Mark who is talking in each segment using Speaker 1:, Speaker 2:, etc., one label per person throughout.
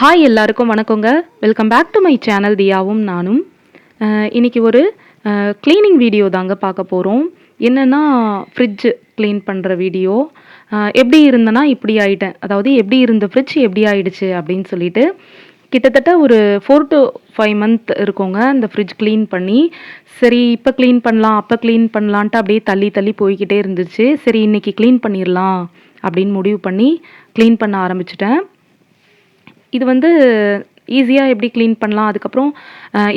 Speaker 1: Hi எல்லாருக்கும் வணக்கங்க. Welcome back to my channel தியாவும் நானும். இன்னைக்கு ஒரு க்ளீனிங் வீடியோ தாங்க பார்க்க போகிறோம். என்னென்னா ஃப்ரிட்ஜ் க்ளீன் பண்ணுற வீடியோ. எப்படி இருந்தேன்னா இப்படி ஆயிட்டேன். அதாவது எப்படி இருந்த ஃப்ரிட்ஜ் எப்படி ஆயிடுச்சு அப்படின்னு சொல்லிட்டு கிட்டத்தட்ட ஒரு 4 to 5 மந்த் இருக்குங்க இந்த ஃப்ரிட்ஜ் க்ளீன் பண்ணி. சரி இப்போ க்ளீன் பண்ணலாம், அப்போ க்ளீன் பண்ணலான்ட்டு அப்படியே தள்ளி தள்ளி போய்க்கிட்டே இருந்துச்சு. சரி இன்னைக்கு க்ளீன் பண்ணிடலாம் அப்படின்னு முடிவு பண்ணி க்ளீன் பண்ண ஆரம்பிச்சிட்டேன். இது வந்து ஈஸியா எப்படி கிளீன் பண்ணலாம். அதுக்கப்புறம்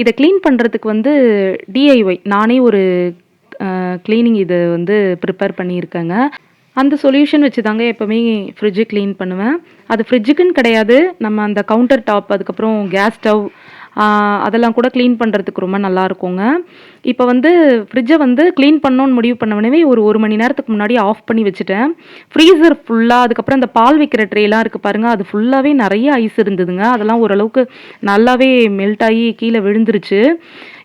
Speaker 1: இத கிளீன் பண்றதுக்கு வந்து டிஐஒய் நானே ஒரு கிளீனிங் இது வந்து ப்ரிப்பேர் பண்ணியிருக்கேங்க. அந்த சொல்யூஷன் வச்சு தாங்க எப்பவுமே ஃப்ரிட்ஜ் கிளீன் பண்ணுவேன். அது ஃப்ரிட்ஜுக்குன்னு கிடையாது. நம்ம அந்த கவுண்டர் டாப், அதுக்கப்புறம் கேஸ் ஸ்டவ் அதெல்லாம் கூட கிளீன் பண்ணுறதுக்கு ரொம்ப நல்லா இருக்குங்க. இப்போ வந்து ஃப்ரிட்ஜை வந்து கிளீன் பண்ணணும்னு முடிவு பண்ண உடனே ஒரு 1 மணி நேரத்துக்கு முன்னாடி ஆஃப் பண்ணி வச்சுட்டேன். ஃப்ரீசர் ஃபுல்லாக, அதுக்கப்புறம் அந்த பால் வைக்கிற ட்ரேலாம் இருக்குது பாருங்கள், அது ஃபுல்லாகவே நிறைய ஐஸ் இருந்ததுங்க. அதெல்லாம் ஓரளவுக்கு நல்லாவே மெல்ட் ஆகி கீழே விழுந்துருச்சு.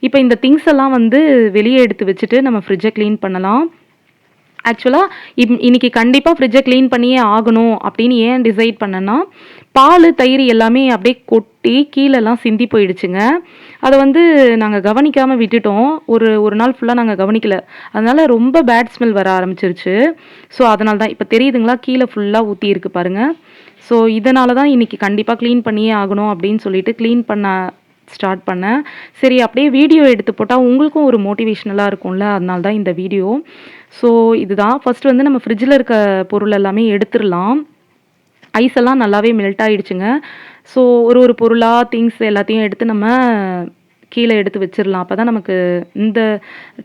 Speaker 1: இப்போ இந்த திங்ஸ் எல்லாம் வந்து வெளியே எடுத்து வச்சுட்டு நம்ம ஃப்ரிட்ஜை க்ளீன் பண்ணலாம். ஆக்சுவலா இன்னைக்கு கண்டிப்பா ஃப்ரிட்ஜை க்ளீன் பண்ணியே ஆகணும் அப்படின்னு ஏன் டிசைட் பண்ணேன்னா, பால், தயிர் எல்லாமே அப்படியே கொட்டி கீழலாம் சிந்தி போயிடுச்சுங்க. அத வந்து நாங்க கவனிக்காம விட்டுட்டோம். ஒரு நாள் ஃபுல்லா நாங்க கவனிக்கல. அதனால ரொம்ப பேட் ஸ்மெல் வர ஆரம்பிச்சிருச்சு. ஸோ அதனால தான் இப்ப தெரியுதுங்களா? கீழ ஃபுல்லா ஊத்தியிருக்கு பாருங்க. ஸோ இதனால தான் இன்னைக்கு கண்டிப்பா க்ளீன் பண்ணியே ஆகணும் அப்படின்னு சொல்லிட்டு க்ளீன் பண்ண ஸ்டார்ட் பண்ணேன். சரி அப்படியே வீடியோ எடுத்து போட்டா உங்களுக்கும் ஒரு மோட்டிவேஷனலா இருக்கும்ல. அதனால தான் இந்த வீடியோ. ஸோ இதுதான் ஃபர்ஸ்ட் வந்து நம்ம ஃப்ரிட்ஜில இருக்க பொருள் எல்லாமே எடுத்துரலாம். ஐஸ் எல்லாம் நல்லாவே மெல்ட் ஆயிடுச்சுங்க. ஸோ ஒரு பொருளா திங்ஸ் எல்லாத்தையும் எடுத்து நம்ம கீழ எடுத்து வச்சிரலாம். அப்பதான் நமக்கு இந்த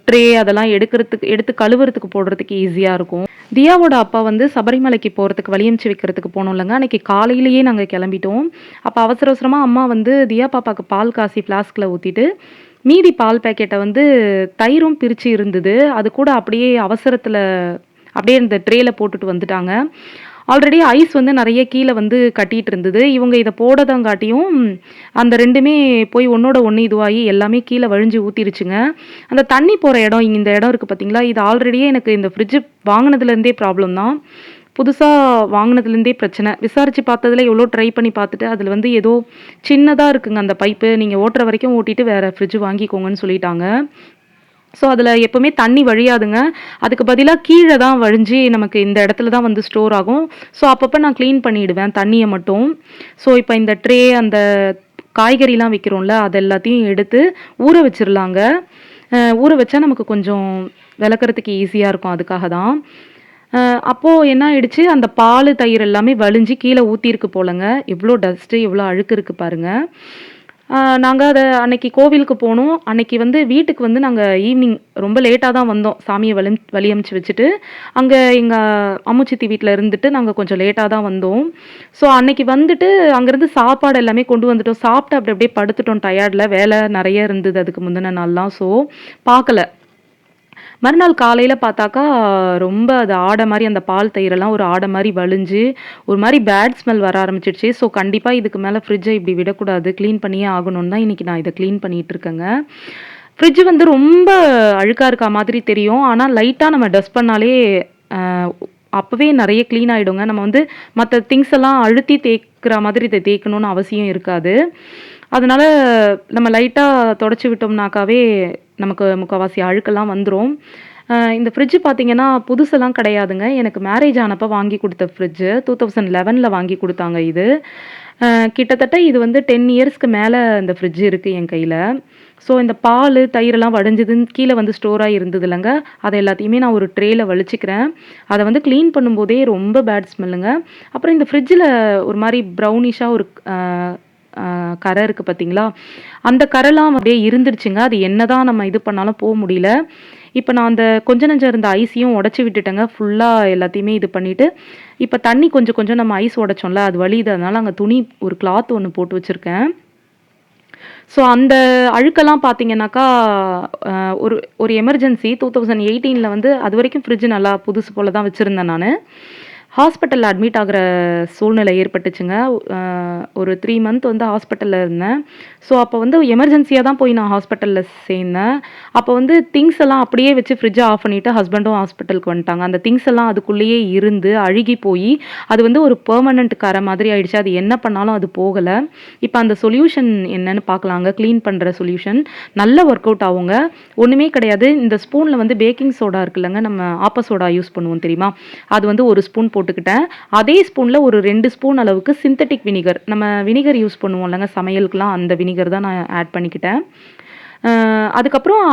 Speaker 1: ட்ரே அதெல்லாம் எடுத்து கழுவுறதுக்கு போடுறதுக்கு ஈஸியா இருக்கும். தியாவோட அப்பா வந்து சபரிமலைக்கு போறதுக்கு வழி அனுப்பிச்சு வைக்கிறதுக்கு போனோம்லங்க. அன்னைக்கு காலையிலேயே நாங்க கிளம்பிட்டோம். அப்ப அவசர அவசரமா அம்மா வந்து தியா பாப்பாக்கு பால் காசி ஃப்ளாஸ்க்ல ஊத்திட்டு, மீதி பால் பாக்கெட்ட வந்து தயிரும் பிரிச்சு இருந்தது. அது கூட அப்படியே அவசரத்துல அப்படியே இந்த ட்ரேல போட்டுட்டு வந்துட்டாங்க. ஆல்ரெடி ஐஸ் வந்து நெறைய கீழ வந்து கட்டிட்டு இருந்தது. இவங்க இத போடதங்காட்டியும் அந்த 2மே போய் ஒண்ணோட ஒண்ணு இதுவாகி எல்லாமே கீழ வழிஞ்சு ஊத்திருச்சுங்க. அந்த தண்ணி போற இடம், இந்த இடம் இருக்கு பார்த்தீங்களா? இது ஆல்ரெடியே எனக்கு இந்த ஃப்ரிட்ஜ் வாங்குனதுலேருந்தே ப்ராப்ளம் தான். புதுசா வாங்குனதுலேருந்தே பிரச்சனை. விசாரிச்சு பார்த்ததுல எவ்வளோ ட்ரை பண்ணி பார்த்துட்டு, அதில வந்து ஏதோ சின்னதா இருக்குங்க அந்த பைப்பு. நீங்க ஓட்டுற வரைக்கும் ஓட்டிட்டு வேற ஃப்ரிட்ஜ் வாங்கிக்கோங்கன்னு சொல்லிட்டாங்க. ஸோ அதில எப்பவுமே தண்ணி வழியாதுங்க. அதுக்கு பதிலா கீழ தான் வழிஞ்சு நமக்கு இந்த இடத்துல தான் வந்து ஸ்டோர் ஆகும். ஸோ அப்பப்ப நான் கிளீன் பண்ணிடுவேன் தண்ணிய மட்டும். ஸோ இப்ப இந்த ட்ரே அந்த காய்கறிலாம் வைக்கிறோம்ல, அது எல்லாத்தையும் எடுத்து ஊற வச்சிரலாங்க. ஊற வச்சா நமக்கு கொஞ்சம் விளக்குறதுக்கு ஈஸியா இருக்கும். அதுக்காக தான். அப்போ என்ன ஆயிடுச்சு, அந்த பாலு, தயிர் எல்லாமே வழிஞ்சு கீழ ஊத்திருக்கு போலங்க. எவ்ளோ டஸ்ட்டு, எவ்ளோ அழுக்கு இருக்கு பாருங்க. நாங்க அத அன்னைக்கு கோவிலுக்கு போனோம். அன்னைக்கு வந்து வீட்டுக்கு வந்து நாங்க ஈவ்னிங் ரொம்ப லேட்டா தான் வந்தோம். சாமிய வழி அனுப்பிச்சு வச்சுட்டு, அங்க எங்க அம்மு சித்தி வீட்ல இருந்துட்டு நாங்க கொஞ்சம் லேட்டா தான் வந்தோம். ஸோ அன்னைக்கு வந்துட்டு அங்கருந்து சாப்பாடு எல்லாமே கொண்டு வந்துட்டோம். சாப்பிட்டு அப்படி அப்படியே படுத்துட்டோம் டயர்ட்ல. வேலை நெறைய இருந்தது அதுக்கு முந்தின நாள்லாம். ஸோ பாக்கல. மறுநாள் காலையில பார்த்தாக்கா, ரொம்ப அது ஆட மாரி அந்த பால் தயிரெல்லாம் ஒரு ஆட மாரி வழிஞ்சு, ஒரு மாரி பேட் ஸ்மெல் வர ஆரம்பிச்சுடுச்சு. ஸோ கண்டிப்பா இதுக்கு மேல ஃப்ரிட்ஜ இப்படி விடக்கூடாது. கிளீன் பண்ணியே ஆகணும்னு தான் இன்னைக்கு நான் இத கிளீன் பண்ணிட்டு இருக்கேங்க. ஃப்ரிட்ஜ் வந்து ரொம்ப அழுக்கா இருக்கா மாதிரி தெரியும். ஆனா லைட்டா நம்ம டஸ்ட் பண்ணாலே அ அப்பவே நெறைய கிளீன் ஆயிடுங்க. நம்ம வந்து மத்த திங்ஸ் எல்லாம் அழுத்தி தேய்க்கிற மாதிரி இத தேய்க்கணும்னு அவசியம் இருக்காது. அதனால நம்ம லைட்டா தொடச்சு விட்டோம்னாக்காவே நமக்கு முக்காவாசி அழுக்கெல்லாம் வந்துரும். இந்த ஃப்ரிட்ஜ் பார்த்தீங்கன்னா, புதுசெல்லாம் கிடையாதுங்க. எனக்கு மேரேஜ் ஆனப்ப வாங்கி குடுத்த ஃப்ரிட்ஜ். 2011ல வாங்கி குடுத்தாங்க இது. அ கிட்டத்தட்ட இது வந்து 10 இயர்ஸ்க்கு மேல இந்த ஃப்ரிட்ஜ் இருக்கு என் கையில. ஸோ இந்த பாலு, தயிரெல்லாம் வடிஞ்சதுன்னு கீழ வந்து ஸ்டோர் ஆகி இருந்ததுல்லங்க, அத எல்லாத்தையுமே நான் ஒரு ட்ரேல வழிச்சுக்கிறேன். அத வந்து கிளீன் பண்ணும்போதே ரொம்ப பேட் ஸ்மெல்லுங்க. அப்புறம் இந்த ஃப்ரிட்ஜில ஒரு மாரி ப்ரௌனிஷா ஒரு அ அ கரை இருக்கு பார்த்தீங்களா? அந்த கரைலாம் அப்படியே இருந்துருச்சுங்க. அது என்னதான் நம்ம இது பண்ணாலும் முடியல. இப்ப நான் அந்த கொஞ்சம் நெஞ்சம் இருந்த ஐஸையும் உடைச்சு விட்டுட்டேங்க. ஃபுல்லா எல்லாத்தையுமே இது பண்ணிட்டு, இப்ப தண்ணி கொஞ்சம் கொஞ்சம் நம்ம ஐஸ் உடைச்சோம்ல, அது வழியுது. அதனால அங்க துணி ஒரு கிளாத் ஒண்ணு போட்டு வச்சிருக்கேன். ஸோ அந்த அழுக்கெல்லாம் பார்த்தீங்கன்னாக்கா, அ ஒரு ஒரு எமர்ஜென்சி 2018ல வந்து அதுவரைக்கும் ஃப்ரிட்ஜ் நல்லா புதுசு போல தான் வச்சிருந்தேன் நானு. ஹாஸ்பிட்டல்ல அட்மிட் ஆகுற சூழ்நிலை ஏற்பட்டுச்சுங்க. அ ஒரு 3 மந்த் வந்து ஹாஸ்பிட்டல்ல இருந்தேன். ஸோ, அப்போ வந்து எமர்ஜென்சியா தான் போய் நான் ஹாஸ்பிட்டல்ல சேர்ந்தேன். அப்போ வந்து திங்ஸ் எல்லாம் அப்படியே வச்சு ஃப்ரிட்ஜ ஆஃப் பண்ணிட்டு ஹஸ்பண்டும் ஹாஸ்பிட்டலுக்கு வந்துட்டாங்க. அந்த திங்ஸ் எல்லாம் அதுக்குள்ளேயே இருந்து அழுகி போயி, அது வந்து ஒரு பெர்மனன்ட் கரை மாதிரி ஆயிடுச்சு. அது என்ன பண்ணாலும் அது போகல. இப்ப அந்த சொல்யூஷன் என்னன்னு பார்க்கலாங்க. கிளீன் பண்ற சொல்யூஷன். நல்ல ஒர்க் அவுட் ஆகுங்க. ஒண்ணுமே கிடையாது. இந்த ஸ்பூன்ல வந்து பேக்கிங் சோடா இருக்குல்லங்க, நம்ம ஆப்ப சோடா யூஸ் பண்ணுவோம் தெரியுமா? அது வந்து 1 ஸ்பூன் போட்டுக்கிட்டேன். அதே ஸ்பூன்ல ஒரு 2 ஸ்பூன் அளவுக்கு சிந்தெடிக் வினிகர். நம்ம வினிகர் யூஸ் பண்ணுவோம்லங்க சமையலுக்குலாம், அந்த வினிகர் தான் நான் ஆட் பண்ணிக்கிட்டேன். அ அதுக்கப்புறம்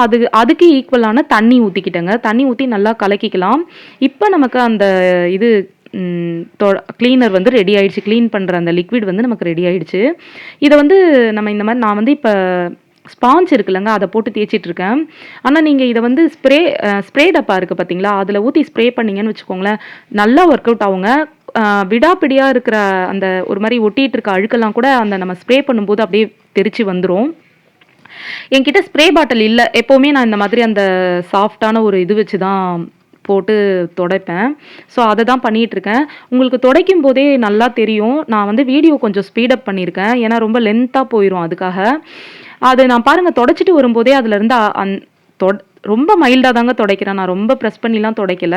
Speaker 1: அதுக்கு ஈக்குவலான தண்ணி ஊத்திக்கிட்டேங்க. தண்ணி ஊத்தி நல்லா கலக்கிக்கலாம். இப்ப நமக்கு அந்த இது ம் தொ கிளீனர் வந்து ரெடி ஆயிடுச்சு. கிளீன் பண்ற அந்த லிக்விட் வந்து நமக்கு ரெடி ஆயிடுச்சு. இத வந்து நம்ம இந்த மாரி நான் வந்து இப்ப ஸ்பாஞ்ச் இருக்குல்லங்க, அத போட்டு தேய்ச்சிட்டு இருக்கேன். ஆனா நீங்க இத வந்து ஸ்ப்ரே டப்பா இருக்கு பார்த்தீங்களா? அதுல ஊத்தி ஸ்ப்ரே பண்ணீங்கன்னு வச்சுக்கோங்களேன், நல்லா ஒர்க் அவுட் ஆகுங்க. அ விடாப்பிடியா இருக்கிற அந்த ஒரு மாரி ஒட்டிட்டு இருக்க அழுக்கெல்லாம் கூட அந்த நம்ம ஸ்ப்ரே பண்ணும்போது அப்படியே தெரிச்சு வந்துரும். என்கிட்ட ஸ்ப்ரே பாட்டில் இல்ல. எப்பவுமே நான் இந்த மாதிரி அந்த சாஃப்ட்டான ஒரு இது வச்சு தான் போட்டு தொடைப்பேன். ஸோ, அத தான் பண்ணிட்டுருக்கேன். உங்களுக்கு தொடைக்கும்போதே நல்லா தெரியும். நான் வந்து வீடியோ கொஞ்சம் ஸ்பீட் அப் பண்ணியிருக்கேன். ஏன்னா ரொம்ப லென்த்தா போயிரும் அதுக்காக. அது நான் பாருங்க தொடச்சுட்டு வரும்போதே அதுலருந்து தொட் ரொம்ப மைல்டா தாங்க தொடைக்கிறேன். நான் ரொம்ப பிரஸ் பண்ணிலாம் தொடைக்கல.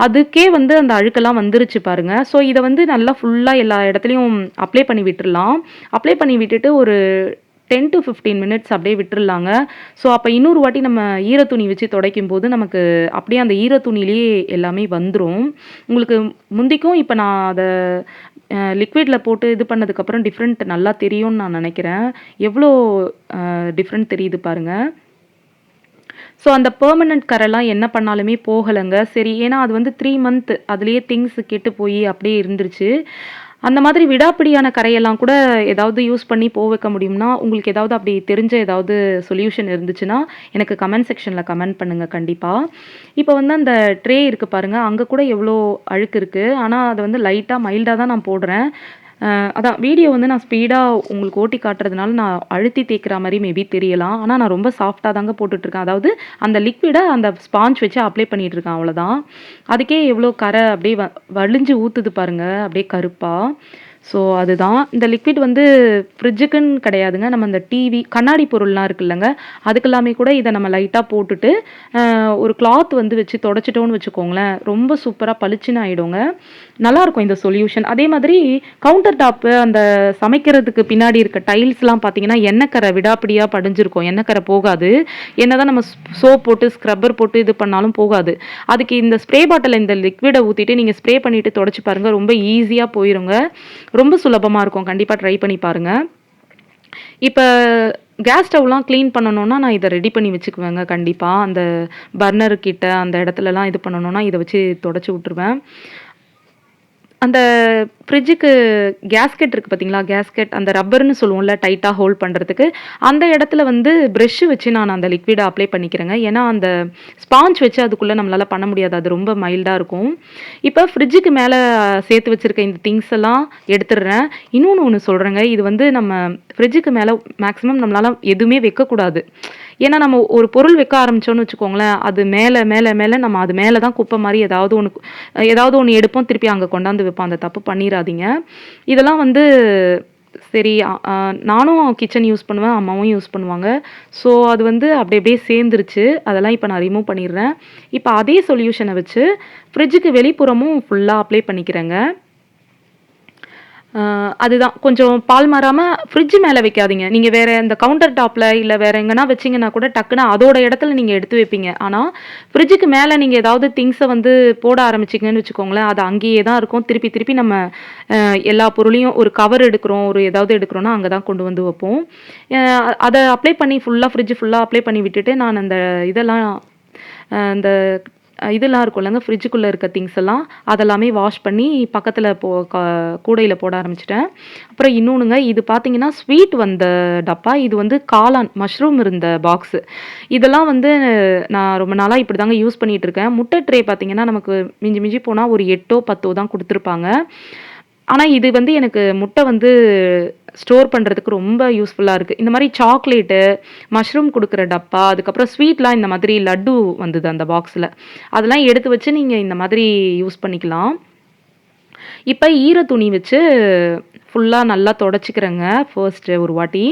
Speaker 1: அதுக்கே வந்து அந்த அழுக்கெல்லாம் வந்துருச்சு பாருங்க. ஸோ, இத வந்து நல்லா ஃபுல்லா எல்லா இடத்துலயும் அப்ளை பண்ணி விட்டுறலாம். அப்ளை பண்ணி விட்டுட்டு ஒரு 10 டூ 15 மினிட்ஸ் அப்படியே விட்டுறலாங்க. ஸோ, அப்ப இன்னொரு வாட்டி நம்ம ஈர துணி வச்சு துடைக்கும்போது, நமக்கு அப்படியே அந்த ஈர துணியிலேயே எல்லாமே வந்துரும். உங்களுக்கு முந்திக்கும் இப்ப நான் அத லிக்விட்ல போட்டு இது பண்ணதுக்கப்புறம் டிஃப்ரெண்ட் நல்லா தெரியும்னு நான் நெனைக்கிறேன். எவ்ளோ டிஃப்ரெண்ட் தெரியுது பாருங்க. ஸோ, அந்த பெர்மனன்ட் கரைலாம் என்ன பண்ணாலுமே போகலங்க. சரி, ஏன்னா அது வந்து 3 மந்த் அதிலேயே திங்ஸ் கெட்டு போயி அப்படியே இருந்துருச்சு. அந்த மாதிரி விடாப்பிடியான கரையெல்லாம் கூட ஏதாவது யூஸ் பண்ணி வைக்க முடியும்னா, உங்களுக்கு ஏதாவது அப்படி தெரிஞ்ச ஏதாவது சொல்யூஷன் இருந்துச்சுன்னா, எனக்கு கமெண்ட் செக்ஷன்ல கமெண்ட் பண்ணுங்க கண்டிப்பா. இப்ப வந்து அந்த ட்ரே இருக்கு பாருங்க, அங்க கூட எவ்ளோ அழுக்கு இருக்கு. ஆனா, அத வந்து லைட்டா மைல்டா தான் நான் போடுறேன். அதான் வீடியோ வந்து நான் ஸ்பீடா உங்களுக்கு ஓட்டி காட்டுறதுனால, நான் அழுத்தி தேய்க்கிற மாரி மேபி தெரியலாம். ஆனா, நான் ரொம்ப சாஃப்ட்டா தாங்க போட்டுட்டுருக்கேன். அதாவது அந்த லிக்விட அந்த ஸ்பாஞ்ச் வச்சு அப்ளை பண்ணிட்டு இருக்கேன் அவ்வளோதான். அதுக்கே எவ்ளோ கரை அப்படியே வழிஞ்சு ஊத்துது பாருங்க, அப்படியே கருப்பா. ஸோ, அதுதான். இந்த லிக்விட் வந்து ஃப்ரிட்ஜுக்குன்னு கிடையாதுங்க. நம்ம இந்த டிவி, கண்ணாடி பொருள்லாம் இருக்குல்லங்க, அதுக்கெல்லாமே கூட இத நம்ம லைட்டா போட்டுட்டு, ஒரு கிளாத் வந்து வச்சு தொடச்சிட்டோம்னு வச்சுக்கோங்களேன், ரொம்ப சூப்பரா பளிச்சுன்னு ஆயிடுங்க. நல்லாருக்கும் இந்த சொல்யூஷன். அதே மாதிரி கவுண்டர் டாப்பு அந்த சமைக்கிறதுக்கு பின்னாடி இருக்க டைல்ஸ்லாம் பார்த்தீங்கன்னா, எண்ணெய் கரை விடாப்பிடியா படிஞ்சிருக்கும். எண்ணெய் கரை போகாது. என்னதான் நம்ம சோப் போட்டு, ஸ்க்ரப்பர் போட்டு இது பண்ணாலும் போகாது. அதுக்கு இந்த ஸ்ப்ரே பாட்டில்ல இந்த லிக்விட ஊத்திட்டு நீங்க ஸ்ப்ரே பண்ணிட்டு தொடச்சு பாருங்க. ரொம்ப ஈஸியா போயிருங்க. ரொம்ப சுலபமா இருக்கும். கண்டிப்பா ட்ரை பண்ணி பாருங்க. இப்ப கேஸ் ஸ்டவ்லாம் கிளீன் பண்ணணும்னா, நான் இத ரெடி பண்ணி வச்சுக்குவேங்க கண்டிப்பா. அந்த பர்னர் கிட்ட அந்த இடத்துலலாம் இது பண்ணணும்னா, இத வச்சு தொடச்சு விட்டுருவேன். அந்த ஃப்ரிட்ஜுக்கு கேஸ்கெட் இருக்கு பார்த்தீங்களா? கேஸ்கெட் அந்த ரப்பர்ன்னு சொல்லுவோம்ல, டைட்டா ஹோல்ட் பண்றதுக்கு. அந்த இடத்துல வந்து பிரஷ் வச்சு நான் அந்த லிக்விட அப்ளை பண்ணிக்கிறேங்க. ஏன்னா, அந்த ஸ்பாஞ்ச் வச்சு அதுக்குள்ள நம்மளால பண்ண முடியாது. அது ரொம்ப மைல்டா இருக்கும். இப்ப ஃப்ரிட்ஜுக்கு மேல சேர்த்து வச்சிருக்க இந்த திங்ஸ் எல்லாம் எடுத்துடுறேன். ஒண்ணு சொல்றேங்க. இது வந்து நம்ம ஃப்ரிட்ஜுக்கு மேல மேக்ஸிமம் நம்மளால எதுவுமே வைக்கக்கூடாது. ஏன்னா, நம்ம ஒரு பொருள் வைக்க ஆரம்பிச்சோம்னு வச்சுக்கோங்களேன், அது மேல, மேல, மேல நம்ம அது மேல தான் குப்பை மாரி ஏதாவது ஒண்ணு எடுப்போம், திருப்பி அங்க கொண்டாந்து வைப்போம். அந்த தப்பு பண்ணிறாதீங்க. இதெல்லாம் வந்து சரி நானும் கிச்சன் யூஸ் பண்ணுவேன், அம்மாவும் யூஸ் பண்ணுவாங்க. ஸோ, அது வந்து அப்படி அப்படியே சேர்ந்துருச்சு. அதெல்லாம் இப்ப நான் ரிமூவ் பண்ணிடுறேன். இப்ப அதே சொல்யூஷன வச்சு ஃப்ரிட்ஜுக்கு வெளிப்புறமும் ஃபுல்லா அப்ளை பண்ணிக்கிறேங்க. அதுதான். கொஞ்சம் பால் மாறாம ஃப்ரிட்ஜ் மேல வைக்காதீங்க. நீங்க வேற இந்த கவுண்டர் டாப்ல, இல்ல வேற எங்கனா வச்சீங்கன்னா கூட டக்குனு அதோட இடத்துல நீங்க எடுத்து வைப்பீங்க. ஆனா, ஃப்ரிட்ஜுக்கு மேல நீங்க ஏதாவது திங்ஸ வந்து போட ஆரம்பிச்சீங்கன்னு வச்சுக்கோங்களேன், அது அங்கேயே தான் இருக்கும். திருப்பி திருப்பி நம்ம எல்லா பொருளையும் ஒரு கவர் எடுக்கிறோம், ஒரு ஏதாவது எடுக்கிறோம்னா, அங்க தான் கொண்டு வந்து வைப்போம். அ அத அப்ளை பண்ணி ஃப்ரிட்ஜ் ஃபுல்லா அப்ளை பண்ணி விட்டுட்டு, நான் அந்த இதெல்லாம் இந்த இதெல்லாம் இருக்கும்லங்க, ஃப்ரிட்ஜுக்குள்ள இருக்க திங்ஸ் எல்லாம், அதெல்லாமே வாஷ் பண்ணி பக்கத்துல கூடையில போட ஆரம்பிச்சுட்டேன். அப்புறம் இன்னொன்னுங்க, இது பார்த்தீங்கன்னா, ஸ்வீட் வந்த டப்பா. இது வந்து காளான், மஷ்ரூம் இருந்த பாக்ஸு. இதெல்லாம் வந்து நான் ரொம்ப நாளா இப்படிதாங்க யூஸ் பண்ணிட்டு இருக்கேன். முட்டை ட்ரே பார்த்தீங்கன்னா, நமக்கு மிஞ்சி மிஞ்சி போனா ஒரு 8ஓ 10ஓ தான் குடுத்துருப்பாங்க. ஆனா, இது வந்து எனக்கு முட்டை வந்து ஸ்டோர் பண்றதுக்கு ரொம்ப யூஸ்ஃபுல்லா இருக்கு. இந்த மாரி சாக்லேட்டு, மஷ்ரூம் குடுக்குற டப்பா, அதுக்கப்புறம் ஸ்வீட்லாம் இந்த மாதிரி லட்டு வந்தது அந்த பாக்ஸ்ல. அதெல்லாம் எடுத்து வச்சு நீங்க இந்த மாதிரி யூஸ் பண்ணிக்கலாம். இப்ப ஈர துணி வச்சு ஃபுல்லா நல்லா தொடச்சுக்கிறேங்க ஃபர்ஸ்ட்டு ஒரு வாட்டி.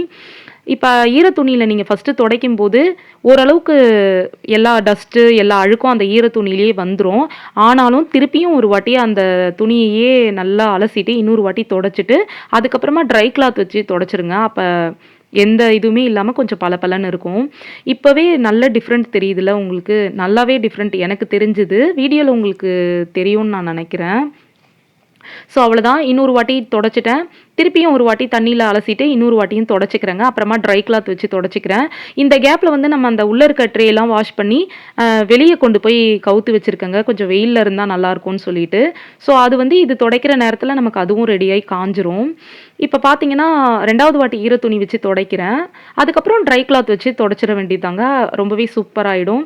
Speaker 1: இப்ப ஈர துணியில நீங்க ஃபர்ஸ்ட்டு துடைக்கும்போது, ஓரளவுக்கு எல்லா டஸ்ட்டு, எல்லா அழுக்கும் அந்த ஈர துணியிலேயே வந்துரும். ஆனாலும் திருப்பியும் ஒரு வாட்டி அந்த துணியையே நல்லா அலசிட்டு, இன்னொரு வாட்டி தொடச்சுட்டு, அதுக்கப்புறமா ட்ரை கிளாத் வச்சு தொடச்சுருங்க. அப்ப எந்த இதுவுமே இல்லாம கொஞ்சம் பளபளன்னு இருக்கும். இப்பவே நல்ல டிஃப்ரெண்ட் தெரியுதுல்ல உங்களுக்கு? நல்லாவே டிஃப்ரெண்ட் எனக்கு தெரிஞ்சுது. வீடியோல உங்களுக்கு தெரியும்னு நான் நெனைக்கிறேன். ஸோ அவ்வளோதான். இன்னொரு வாட்டி தொடச்சுட்டேன். திருப்பியும் ஒரு வாட்டி தண்ணீல அலசிட்டு, இன்னொரு வாட்டியும் தொடச்சுக்கிறேங்க. அப்புறமா ட்ரை கிளாத் வச்சு தொடச்சுக்கிறேன். இந்த கேப்ல வந்து நம்ம அந்த உள்ள இருக்க ட்ரேலாம் வாஷ் பண்ணி, வெளிய கொண்டு போய் கவுத்து வச்சிருக்கேங்க. கொஞ்சம் வெயில்ல இருந்தா நல்லாருக்கும்னு சொல்லிட்டு. ஸோ அது வந்து இது துடைக்கிற நேரத்தில நமக்கு அதுவும் ரெடியாயி காஞ்சிரும். இப்ப பார்த்தீங்கன்னா, 2வது வாட்டி ஈர துணி வச்சு துடைக்கிறேன். அதுக்கப்புறம் ட்ரை கிளாத் வச்சு தொடச்சிட வேண்டியதுதாங்க. ரொம்பவே சூப்பராயிடும்.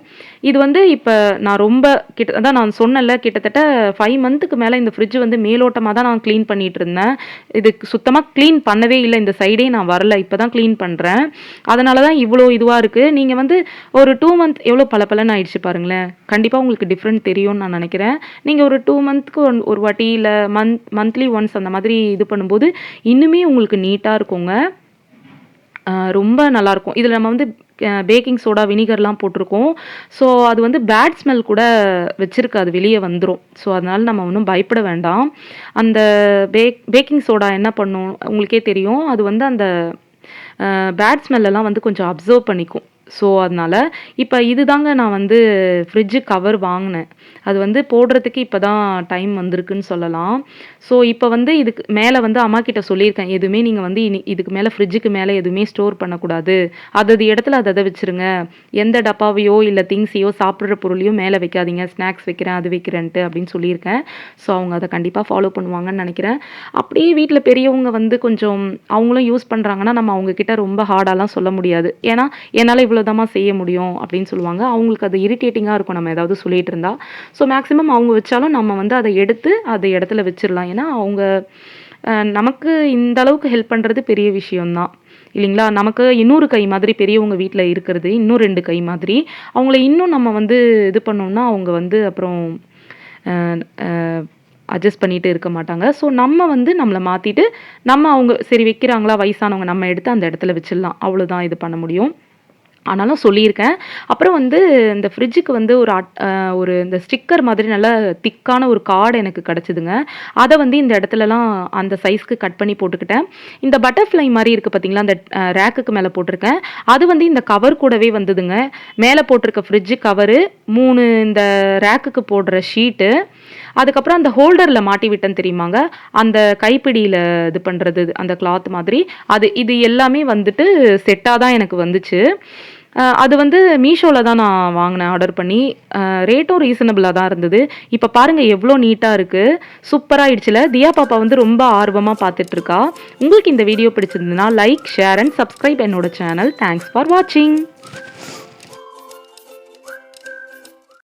Speaker 1: இது வந்து இப்ப நான் ரொம்ப அதான் நான் சொன்னேன்ல, கிட்டத்தட்ட 5 மந்த்துக்கு மேல இந்த ஃப்ரிட்ஜ் வந்து மேலோட்டமா தான் நான் கிளீன் பண்ணிட்டு இருந்தேன். இதுக்கு சுத்தமா கிளீன் பண்ணவே இல்ல. இந்த சைடே நான் வரல. இப்ப தான் கிளீன் பண்றேன். அதனால தான் இவ்ளோ இதுவா இருக்கு. நீங்க வந்து ஒரு 2 மந்த் எவ்ளோ பளபளன்னு ஆயிடுச்சு பாருங்களேன். கண்டிப்பா உங்களுக்கு டிஃபரெண்ட் தெரியும்னு நான் நெனைக்கிறேன். நீங்க ஒரு 2 மந்த்க்கு ஒரு வாட்டி இல்ல மந்த்லி ஒன்ஸ் அந்த மாதிரி இது பண்ணும்போது, இன்னுமே உங்களுக்கு நீட்டா இருக்குங்க. ரொம்ப நல்லாயிருக்கும். இதில நம்ம வந்து பேக்கிங் சோடா, வினிகர்லாம் போட்டிருக்கோம். ஸோ அது வந்து பேட் ஸ்மெல் கூட வச்சிருக்காது. வெளிய வந்துரும். ஸோ அதனால நம்ம ஒண்ணும் பயப்பட வேண்டாம். அந்த பேக்கிங் சோடா என்ன பண்ணும் உங்களுக்கே தெரியும். அது வந்து அந்த பேட் ஸ்மெல்லெல்லாம் வந்து கொஞ்சம் அப்சர்வ் பண்ணிக்கும். ஸோ அதனால இப்ப இதுதாங்க நான் வந்து ஃப்ரிட்ஜ் கவர் வாங்குனேன். அது வந்து போடுறதுக்கு இப்ப தான் டைம் வந்திருக்குன்னு சொல்லலாம். ஸோ இப்ப வந்து இதுக்கு மேல வந்து அம்மாகிட்ட சொல்லியிருக்கேன். எதுவுமே நீங்க வந்து இதுக்கு மேல ஃப்ரிட்ஜுக்கு மேல எதுவுமே ஸ்டோர் பண்ணக்கூடாது. அதது இடத்துல அதத வச்சுருங்க. எந்த டப்பாவையோ, இல்ல திங்ஸையோ, சாப்பிடுற பொருளையோ மேல வைக்காதீங்க. ஸ்நாக்ஸ் வைக்கிறேன், அது வைக்கிறேன்ட்டு அப்படின்னு சொல்லியிருக்கேன். ஸோ அவங்க அத கண்டிப்பா ஃபாலோ பண்ணுவாங்கன்னு நெனைக்கிறேன். அப்படியே வீட்ல பெரியவங்க வந்து கொஞ்சம் அவங்களும் யூஸ் பண்றாங்கன்னா, நம்ம அவங்க கிட்ட ரொம்ப ஹார்டாலாம் சொல்ல முடியாது. ஏன்னா, என்னால இவ்வளோதாம்மா செய்ய முடியும் அப்படின்னு சொல்லுவாங்க. அவங்களுக்கு அது இரிட்டேட்டிங்கா இருக்கும் நம்ம ஏதாவது சொல்லிட்டு இருந்தா. ஸோ மேக்ஸிமம் அவங்க வச்சாலும் நம்ம வந்து அத எடுத்து அந்த இடத்துல வச்சிரலாம். ஏன்னா, அவங்க நமக்கு இந்த அளவுக்கு ஹெல்ப் பண்றது பெரிய விஷயம் தான். இல்லைங்களா? நமக்கு இன்னொரு கை மாதிரி பெரியவங்க வீட்ல இருக்கிறது, இன்னும் 2 கை மாதிரி. அவங்கள இன்னும் நம்ம வந்து இது பண்ணோம்னா, அவங்க வந்து அப்புறம் அ அ அட்ஜஸ்ட் பண்ணிட்டு இருக்க மாட்டாங்க. ஸோ நம்ம வந்து நம்மள மாத்திட்டு, நம்ம அவங்க சரி வைக்கிறாங்களா வயசானவங்க, நம்ம எடுத்து அந்த இடத்துல வச்சிடலாம். அவ்வளோதான் இது பண்ண முடியும். ஆனாலும் சொல்லியிருக்கேன். அப்புறம் வந்து இந்த ஃப்ரிட்ஜுக்கு வந்து ஒரு இந்த ஸ்டிக்கர் மாதிரி நல்ல திக்கான ஒரு கார்டு எனக்கு கிடைச்சதுங்க. அத வந்து இந்த இடத்துலலாம் அந்த சைஸ்க்கு கட் பண்ணி போட்டுக்கிட்டேன். இந்த பட்டர்ஃப்ளை மாரி இருக்கு பார்த்தீங்களா, அந்த ரேக்குக்கு மேல போட்டிருக்கேன். அது வந்து இந்த கவர் கூடவே வந்ததுங்க. மேல போட்டிருக்க ஃப்ரிட்ஜ் கவரு, 3 இந்த ரேக்குக்கு போடுற ஷீட்டு, அதுக்கப்புறம் அந்த ஹோல்டர்ல மாட்டி விட்டேன் தெரியுமாங்க? அந்த கைப்பிடியில இது பண்றது, அந்த கிளாத் மாதிரி. இது எல்லாமே வந்துட்டு செட்டா தான் எனக்கு வந்துச்சு. அது வந்து மீஷோல தான் நான் வாங்குனேன் ஆர்டர் பண்ணி. ரேட்டும் ரீசனபிளா தான் இருந்தது. இப்ப பாருங்க எவ்ளோ நீட்டா இருக்கு. சூப்பரா ஆயிடுச்சுல. தியா பாப்பா வந்து ரொம்ப ஆர்வமா பார்த்துட்டுருக்கா. உங்களுக்கு இந்த வீடியோ பிடிச்சிருந்ததுன்னா லைக், ஷேர் அண்ட் சப்ஸ்கிரைப் என்னோட சேனல். தேங்க்ஸ் ஃபார் வாட்சிங்.